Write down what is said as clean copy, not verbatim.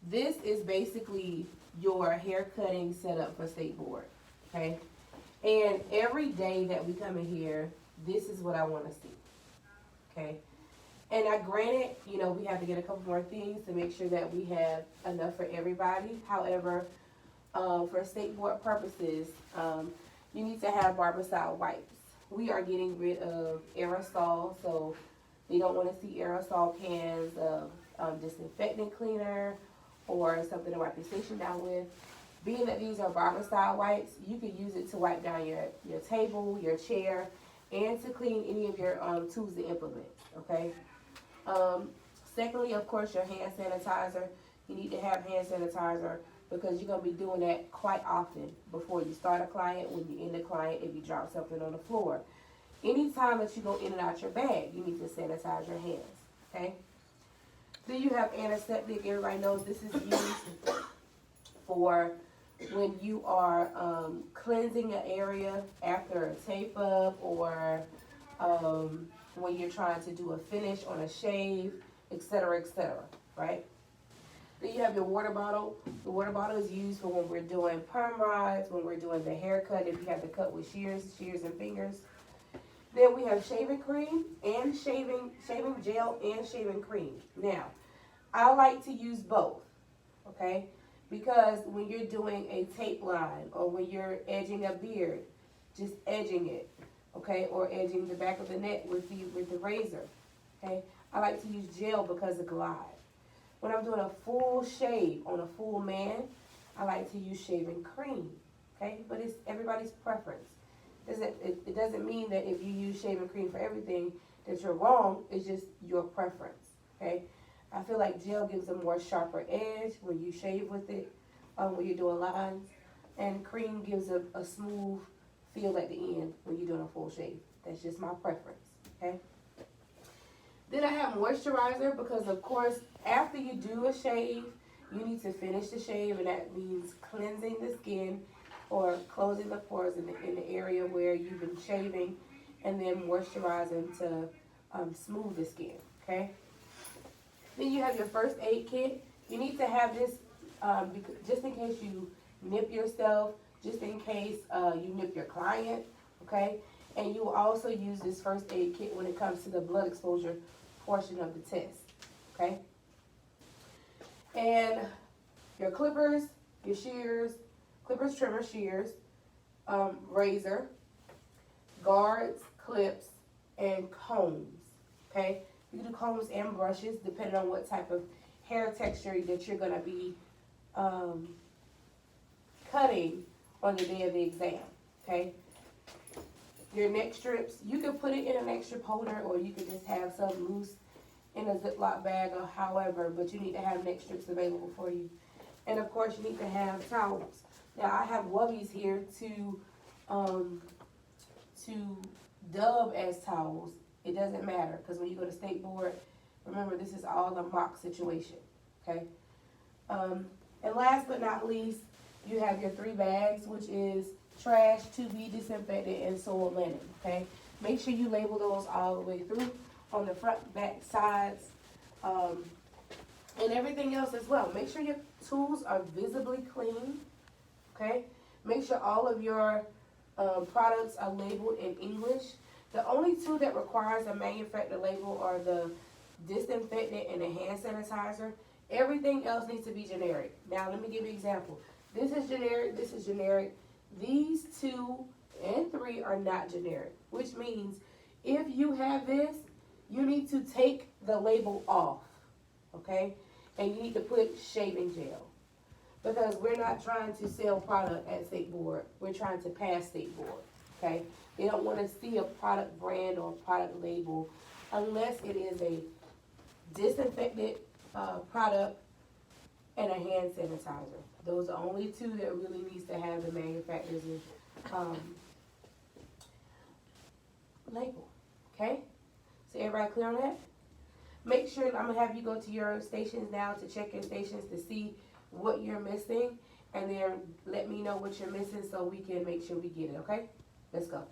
This is basically your hair cutting setup for state board, okay? And every day that we come in here, this is what I want to see, okay? And I granted, we have to get a couple more things to make sure that we have enough for everybody. However, for state board purposes, you need to have barber style wipes. We are getting rid of aerosol, so they don't want to see aerosol cans of disinfectant cleaner or something to wipe your station down with. Being that these are barber style wipes, you can use it to wipe down your table, your chair, and to clean any of your tools and implements, okay? Secondly, of course, your hand sanitizer. You need to have hand sanitizer because you're going to be doing that quite often before you start a client, when you end a client, if you drop something on the floor. Anytime that you go in and out your bag, you need to sanitize your hands, okay? Then you have antiseptic. Everybody knows this is used for when you are cleansing an area after a tape up, or when you're trying to do a finish on a shave, etc., right? Then you have your water bottle. The water bottle is used for when we're doing perm rods, when we're doing the haircut, if you have to cut with shears and fingers. Then we have shaving cream and shaving gel and shaving cream. Now, I like to use both, okay? Because when you're doing a tape line or when you're edging a beard, just edging it, okay? Or edging the back of the neck with the razor, okay? I like to use gel because it glides. When I'm doing a full shave on a full man, I like to use shaving cream, okay? But it's everybody's preference. It doesn't mean that if you use shaving cream for everything that you're wrong. It's just your preference, okay? I feel like gel gives a more sharper edge when you shave with it, when you're doing lines. And cream gives a smooth feel at the end when you're doing a full shave. That's just my preference, okay? Then I have moisturizer because, of course, after you do a shave, you need to finish the shave, and that means cleansing the skin or closing the pores in the area where you've been shaving, and then moisturizing to smooth the skin, okay? Then you have your first aid kit. You need to have this just in case you nip yourself, just in case you nip your client, okay? And you will also use this first aid kit when it comes to the blood exposure portion of the test, okay? And your clippers, your shears, clippers, trimmer, shears, razor, guards, clips, and combs, okay? You can do combs and brushes depending on what type of hair texture that you're going to be cutting on the day of the exam, okay? Your neck strips, you can put it in an neck strip holder, or you can just have some loose in a Ziploc bag or however, but you need to have neck strips available for you. And of course, you need to have towels. Now, I have wubbies here to dub as towels. It doesn't matter, because when you go to state board, remember, this is all a mock situation, okay? And last but not least, you have your 3 bags, which is trash, to be disinfected, and soiled linen, okay? Make sure you label those all the way through on the front, back, sides, and everything else as well. Make sure your tools are visibly clean, okay? Make sure all of your products are labeled in English. The only 2 that requires a manufacturer label are the disinfectant and the hand sanitizer. Everything else needs to be generic. Now, let me give you an example. This is generic, this is generic. These 2 and 3 are not generic, which means if you have this, you need to take the label off, okay? And you need to put shaving gel, because we're not trying to sell product at state board. We're trying to pass state board, okay? They don't want to see a product brand or product label unless it is a disinfected product and a hand sanitizer. Those are only 2 that really needs to have the manufacturer's label, okay? So everybody clear on that? Make sure, I'm going to have you go to your stations now to check your stations to see what you're missing, and then let me know what you're missing so we can make sure we get it, okay? Let's go.